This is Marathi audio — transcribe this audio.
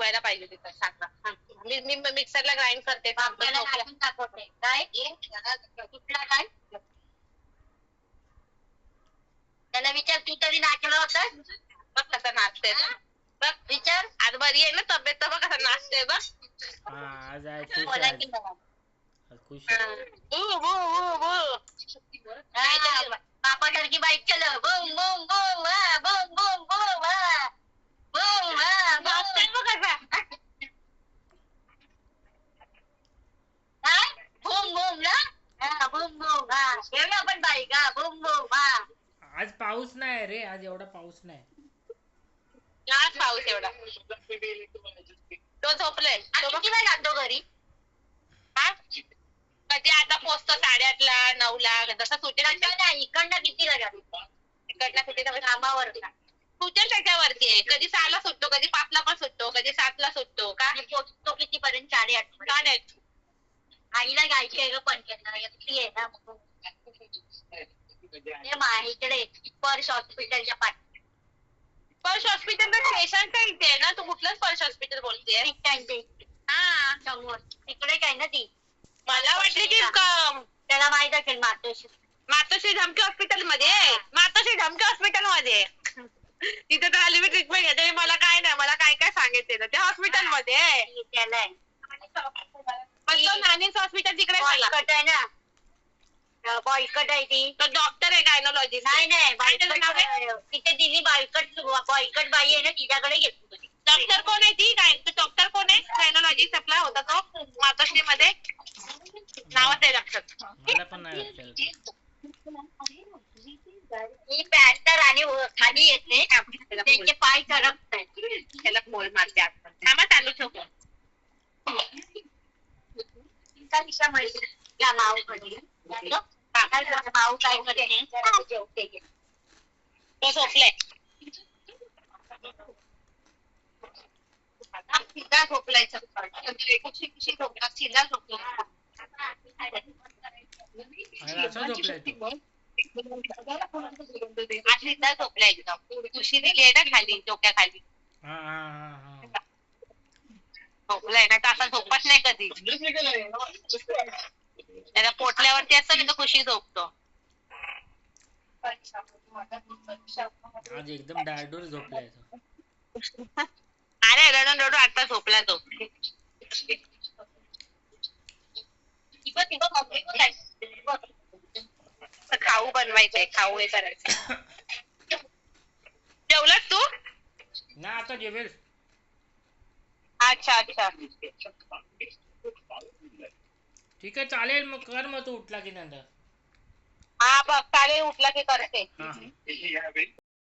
ठेवायला पाहिजे तिथं साखर. मी मिक्सरला ग्राइंड करते. काय कुठला काय त्याला विचार, तू तरी नाचलं होतं बघ कसं नाचते ना. बघ विचार, आज बरी आहे ना तब्येत, तर बघ कसं नाचते बघ. आज आहे खुश आहे. पापा सारखी बाईक चल, boom boom boom boom boom boom boom नाचते बघ कसा. बूम बूम ना, बूम बूम. खेळूया आपण बाईक. Boom boom. आज पाऊस नाही रे, आज एवढा पाऊस नाही. आज पाऊस एवढा. तो झोपलाय. तो किती वेळ जातो घरी? कधी आता पोचतो 8:30ला 9ला, जसं सुटेल इकडनं किती इकडनं किती कामावर सुटेल त्याच्यावरती आहे. कधी 6ला सुटतो, कधी 5ला पण सुटतो, कधी 7ला सुटतो. का पोचतो कितीपर्यंत? 8:30. आईला गायची आहे ग पंचायत एकटी आहे ना. इकडे पर्स हॉस्पिटलच्या पाठी. पर्स हॉस्पिटल स्टेशन तर इथे आहे ना. तू कुठलंच पर्स हॉस्पिटल बोलतेय? हा समोर तिकडे काय ना ती. मला वाटलं की त्याला माहित असेल मातोश्री धमकी हॉस्पिटल मध्ये. मातोश्री धमकी हॉस्पिटल मध्ये तिथे तर आली मी ट्रीटमेंट घेते. मला काय नाही, मला काय काय सांगितलं त्या हॉस्पिटल मध्ये. त्याला नानीच हॉस्पिटल तिकडे आहे ना. बॉयकट आहे ती. तो डॉक्टर आहे गायनोलॉजिस्ट. नाही तिथे दिली बॉयकट बाई आहे ना, तिच्याकडे घेतली. डॉक्टर कोण आहे ती? काय डॉक्टर कोण आहे? गायनोलॉजिस्ट आपला होता तो मातोश्री मध्ये. नावाच आहे लक्षात. मला पण नाही लक्षात. ही पॅन्ट तर आणि खाली येते, त्याचे पाय सरकत आहेत. त्याला खोल मारते आपण. थांबा चालू ठेवतो. या माऊकडे माऊ काय करते? जेवते. तो झोपलाय. सिधा झोपलाय. कुशी झोपला, सिधा झोपला. असं झोपलाय तो. सिधा झोपलाय एकदम. कुशी दिली आहे ना खाली, डोक्याखाली. झोपलाय ना, तर असा झोपत नाही कधी. त्याला पोटल्यावरती असतं ना, तो खुशी झोपतो. आज एकदम डायडोर झोपलाय तो. अरे रडून रडू आता झोपला तो. खाऊ बनवायचंय, खाऊ हे करायचं. जेवलास तू? ना आता जेवेल. अच्छा. ठीक आहे चालेल, मग कर मग तू उठला की नंतर. हा बघ, चालेल उठला की करते.